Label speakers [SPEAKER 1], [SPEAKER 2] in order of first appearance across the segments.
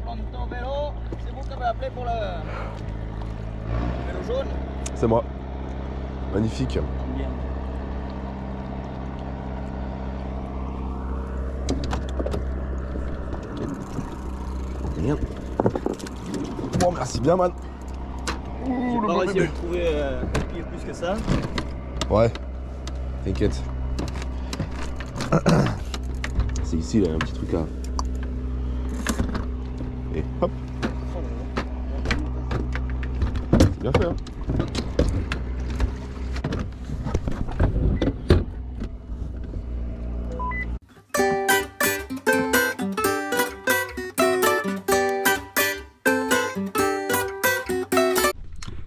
[SPEAKER 1] Pronto vélo, c'est vous qui avez appelé pour le vélo jaune?
[SPEAKER 2] C'est moi. Magnifique.
[SPEAKER 1] Bien.
[SPEAKER 2] Bien. Bon, merci bien, man.
[SPEAKER 1] J'ai pas réussi à le trouver plus que ça.
[SPEAKER 2] Ouais, t'inquiète. C'est ici, là, un petit truc là. Et hop. C'est bien fait, hein.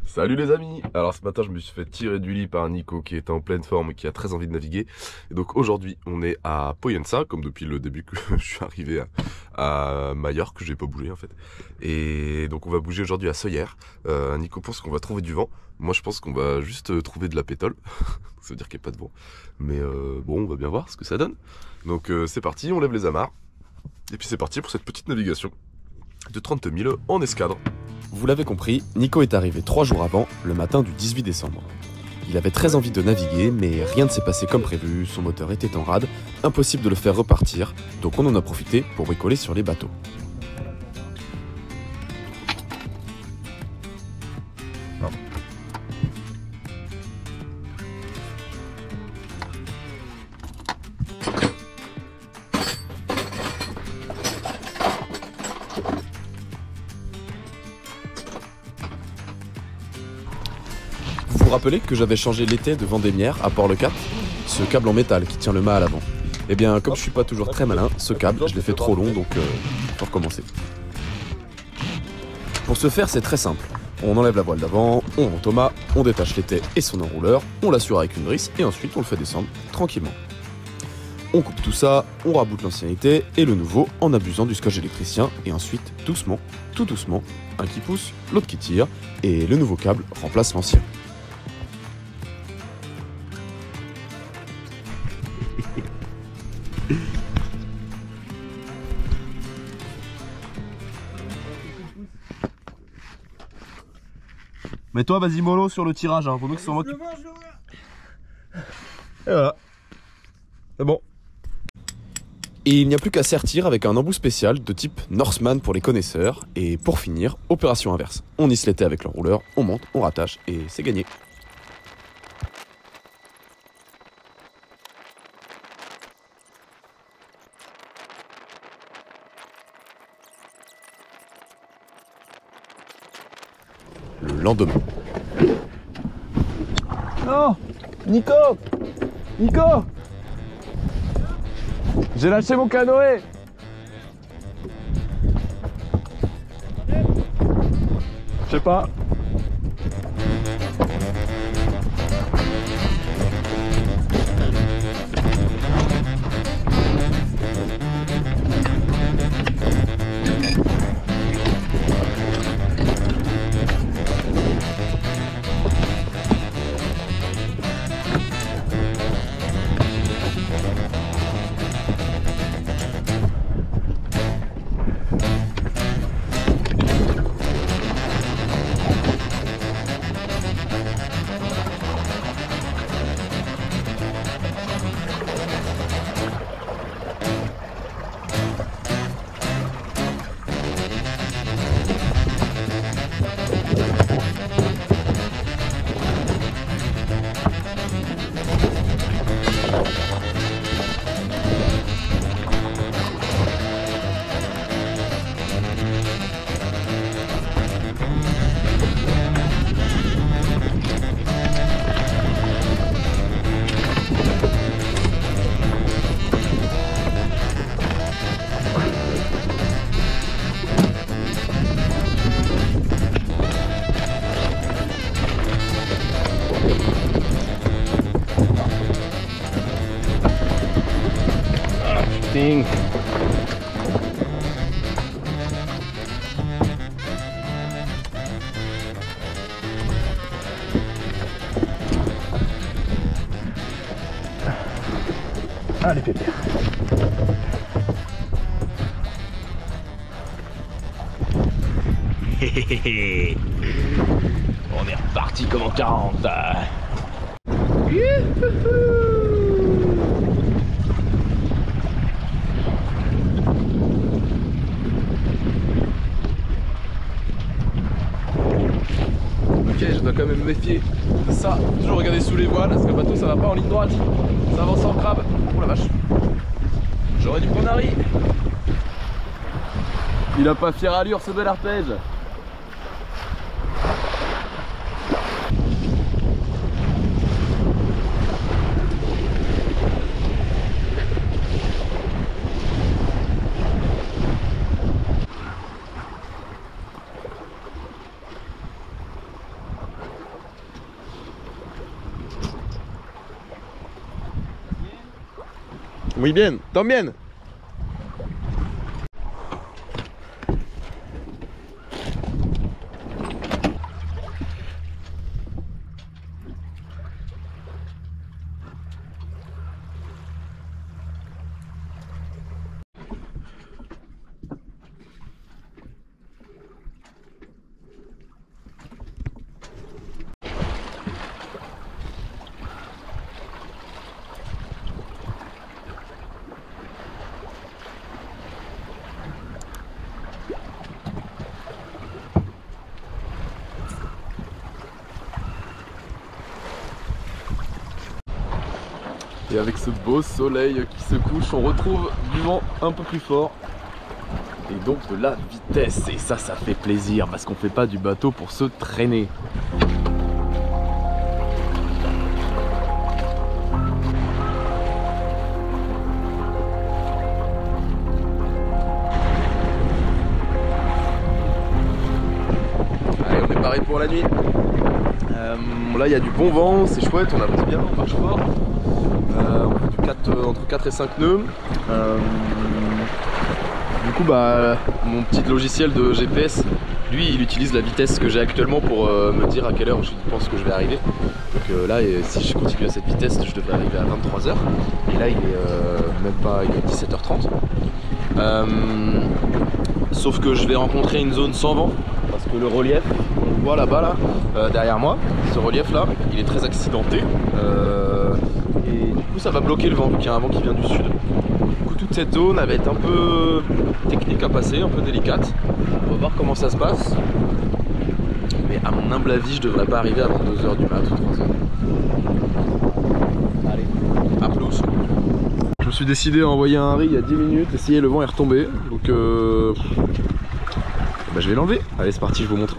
[SPEAKER 2] Salut les amis. Alors ce matin je me suis fait tirer du lit par Nico qui est en pleine forme, qui a très envie de naviguer. Et donc aujourd'hui on est à Poyensa, comme depuis le début que je suis arrivé à Majorque, que j'ai pas bougé en fait. Et donc on va bouger aujourd'hui à Soyer. Nico pense qu'on va trouver du vent. Moi je pense qu'on va juste trouver de la pétole. Ça veut dire qu'il n'y a pas de vent. Mais bon, on va bien voir ce que ça donne. Donc c'est parti, on lève les amarres. Et puis c'est parti pour cette petite navigation de 30 000 en escadre.
[SPEAKER 3] Vous l'avez compris, Nico est arrivé 3 jours avant, le matin du 18 décembre. Il avait très envie de naviguer, mais rien ne s'est passé comme prévu, son moteur était en rade, impossible de le faire repartir, donc on en a profité pour bricoler sur les bateaux. Vous vous rappelez que j'avais changé l'étai de Vendémiaire à Port-le-Cap? Ce câble en métal qui tient le mât à l'avant. Eh bien, comme je suis pas toujours très malin, ce câble, je l'ai fait trop long, donc faut recommencer. Pour ce faire, c'est très simple. On enlève la voile d'avant, on monte au mât, on détache l'étai et son enrouleur, on l'assure avec une drisse et ensuite on le fait descendre tranquillement. On coupe tout ça, on raboute l'ancien étai et le nouveau en abusant du scotch électricien et ensuite, doucement, tout doucement, un qui pousse, l'autre qui tire et le nouveau câble remplace l'ancien.
[SPEAKER 2] Mais toi, vas-y mollo sur le tirage, hein. Vaut mieux que ce soit moi qui... Et voilà. C'est bon.
[SPEAKER 3] Et il n'y a plus qu'à sertir avec un embout spécial de type Norseman pour les connaisseurs. Et pour finir, opération inverse. On hisse l'étai avec le rouleur, on monte, on rattache et c'est gagné. Le lendemain.
[SPEAKER 2] Non, Nico, Nico, j'ai lâché mon canoë. Je sais pas.
[SPEAKER 3] Ding.
[SPEAKER 2] Allez, pépère.
[SPEAKER 1] On est reparti comme en 40.
[SPEAKER 2] Ok, je dois quand même me méfier de ça. Toujours regarder sous les voiles parce que le bateau ça va pas en ligne droite. Ça avance en crabe. Oh la vache. J'aurais dû prendre un riz. Il a pas fière allure ce bel arpège. Muy bien, también. Et avec ce beau soleil qui se couche, on retrouve du vent un peu plus fort. Et donc de la vitesse. Et ça fait plaisir parce qu'on fait pas du bateau pour se traîner. Allez, on est paré pour la nuit. Là il y a du bon vent, c'est chouette, on avance bien, on marche fort. On fait entre 4 et 5 nœuds. Du coup bah mon petit logiciel de GPS, lui il utilise la vitesse que j'ai actuellement pour me dire à quelle heure je pense que je vais arriver. Donc là si je continue à cette vitesse je devrais arriver à 23 h. Et là il est même pas, il est 17 h 30. Sauf que je vais rencontrer une zone sans vent parce que le relief, on le voit là-bas là, derrière moi, ce relief là il est très accidenté. Et du coup ça va bloquer le vent vu qu'il y a un vent qui vient du sud. Du coup toute cette zone elle va être un peu technique à passer, un peu délicate. On va voir comment ça se passe. Mais à mon humble avis je devrais pas arriver avant 2 h du mat ou 3 h. Allez, à plus. Je me suis décidé à envoyer un riz il y a 10 minutes, essayer, le vent est retombé. Donc bah, je vais l'enlever. Allez c'est parti, je vous montre.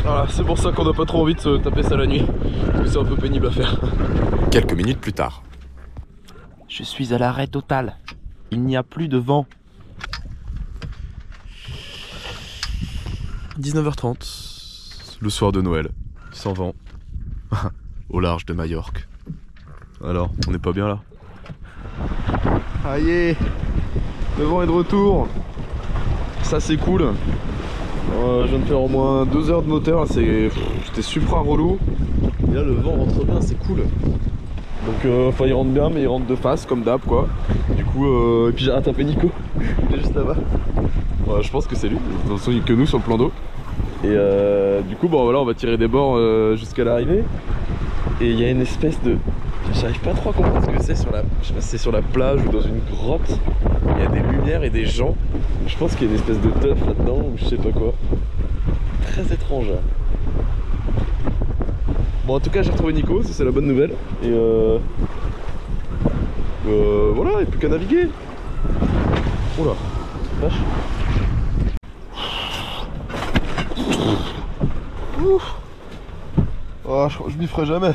[SPEAKER 2] Voilà, c'est pour ça qu'on n'a pas trop envie de se taper ça la nuit, parce que c'est un peu pénible à faire.
[SPEAKER 3] Quelques minutes plus tard.
[SPEAKER 4] Je suis à l'arrêt total. Il n'y a plus de vent.
[SPEAKER 3] 19 h 30, le soir de Noël, sans vent, au large de Majorque. Alors, on n'est pas bien là?
[SPEAKER 2] Aïe, le vent est de retour. Ça c'est cool. Je viens de faire au moins 2 heures de moteur, c'était supra relou. Et là le vent rentre bien, c'est cool. Donc enfin il rentre bien mais il rentre de face comme d'hab quoi. Du coup et puis j'ai rattrapé Nico, il est juste là-bas. Je pense que c'est lui, de toute façon il n'y a que nous sur le plan d'eau. Et du coup bon voilà on va tirer des bords jusqu'à l'arrivée. Et il y a une espèce de... J'arrive pas trop à comprendre ce que c'est sur la... Je sais pas si c'est sur la plage ou dans une grotte. Il y a des lumières et des gens. Je pense qu'il y a une espèce de teuf là-dedans ou je sais pas quoi. Très étrange. Bon, en tout cas, j'ai retrouvé Nico, ça c'est la bonne nouvelle. Et voilà, il n'y a plus qu'à naviguer. Oula, vache. Oh, je m'y ferai jamais.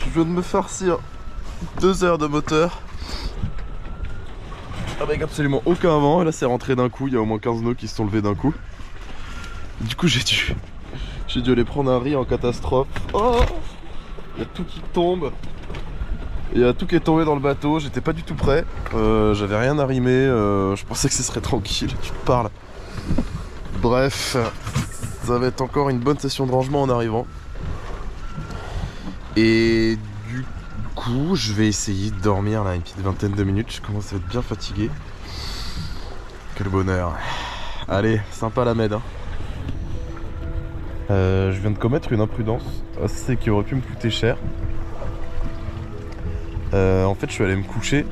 [SPEAKER 2] Je viens de me farcir 2 heures de moteur avec absolument aucun vent. Et là c'est rentré d'un coup, il y a au moins 15 nœuds qui se sont levés d'un coup. Du coup j'ai dû aller prendre un riz en catastrophe. Oh, il y a tout qui tombe. Il y a tout qui est tombé dans le bateau, j'étais pas du tout prêt. J'avais rien à rimer, je pensais que ce serait tranquille, tu te parles. Bref, ça va être encore une bonne session de rangement en arrivant. Et du coup, je vais essayer de dormir là une petite vingtaine de minutes. Je commence à être bien fatigué. Quel bonheur. Allez, sympa la med. Hein. Je viens de commettre une imprudence assez qui aurait pu me coûter cher. En fait, je suis allé me coucher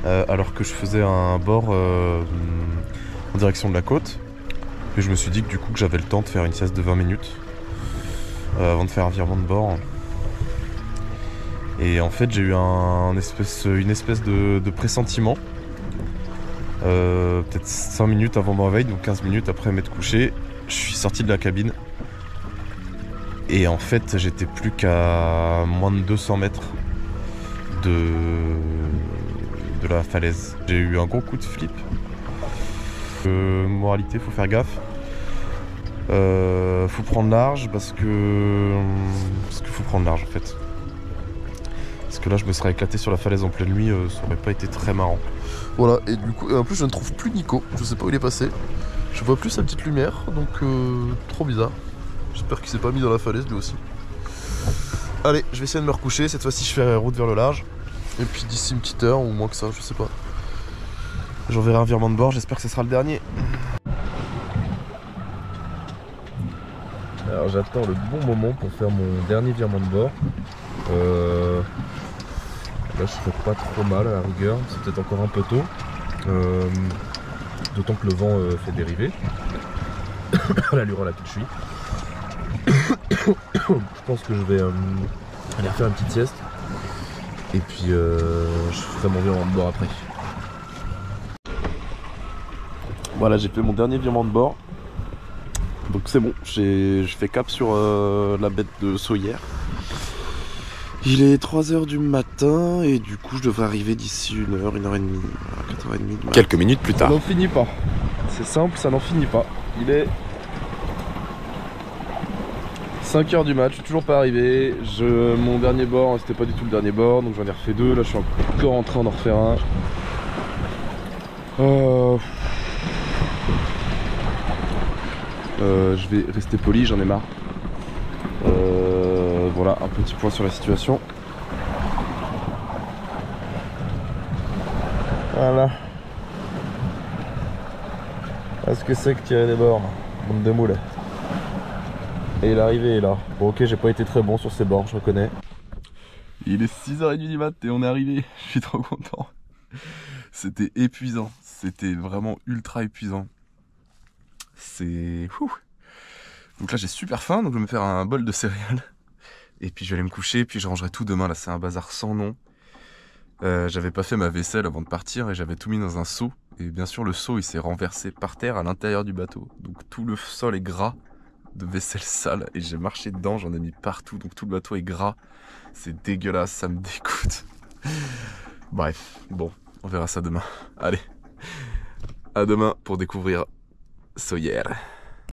[SPEAKER 2] alors que je faisais un bord en direction de la côte. Et je me suis dit que du coup que j'avais le temps de faire une sieste de 20 minutes avant de faire un virement de bord. Et en fait j'ai eu une espèce de pressentiment. Peut-être 5 minutes avant mon réveil, donc 15 minutes après m'être couché. Je suis sorti de la cabine. Et en fait j'étais plus qu'à moins de 200 mètres de la falaise. J'ai eu un gros coup de flip. Moralité, faut faire gaffe. Faut prendre large parce que faut prendre large en fait. Parce que là je me serais éclaté sur la falaise en pleine nuit, ça aurait pas été très marrant. Voilà, et du coup, en plus je ne trouve plus Nico, je sais pas où il est passé. Je vois plus sa petite lumière, donc trop bizarre. J'espère qu'il s'est pas mis dans la falaise lui aussi. Allez, je vais essayer de me recoucher, cette fois-ci je fais route vers le large. Et puis d'ici une petite heure ou moins que ça, je sais pas. J'enverrai un virement de bord, j'espère que ce sera le dernier. Alors j'attends le bon moment pour faire mon dernier virement de bord. Là je serais pas trop mal à la rigueur, c'est peut-être encore un peu tôt. D'autant que le vent fait dériver. À l'allure à laquelle je suis. Je pense que je vais aller faire une petite sieste. Et puis je ferai mon virement de bord après. Voilà, j'ai fait mon dernier virement de bord. Donc c'est bon, je fais cap sur la baie de Sauillères. Il est 3h du matin et du coup je devrais arriver d'ici 1h, 1h30, 4h30.
[SPEAKER 3] Quelques minutes plus tard.
[SPEAKER 2] Ça n'en finit pas. C'est simple, ça n'en finit pas. Il est 5h du match, je suis toujours pas arrivé. Mon dernier bord, c'était pas du tout le dernier bord, donc j'en ai refait 2. Là je suis encore en train d'en refaire un. Je vais rester poli, j'en ai marre. Voilà, un petit point sur la situation. Voilà. Est-ce que c'est que tirer des bords? Bande de moules. Et l'arrivée est là. Bon ok, j'ai pas été très bon sur ces bords, je reconnais. Il est 6h30 du mat et on est arrivé. Je suis trop content. C'était épuisant. C'était vraiment ultra épuisant. C'est... Donc là j'ai super faim, donc je vais me faire un bol de céréales. Et puis je vais aller me coucher, puis je rangerai tout demain. Là c'est un bazar sans nom. J'avais pas fait ma vaisselle avant de partir et j'avais tout mis dans un seau. Et bien sûr le seau il s'est renversé par terre à l'intérieur du bateau. Donc tout le sol est gras de vaisselle sale. Et j'ai marché dedans, j'en ai mis partout. Donc tout le bateau est gras. C'est dégueulasse, ça me dégoûte. Bref, bon, on verra ça demain. Allez, à demain pour découvrir Sauillères.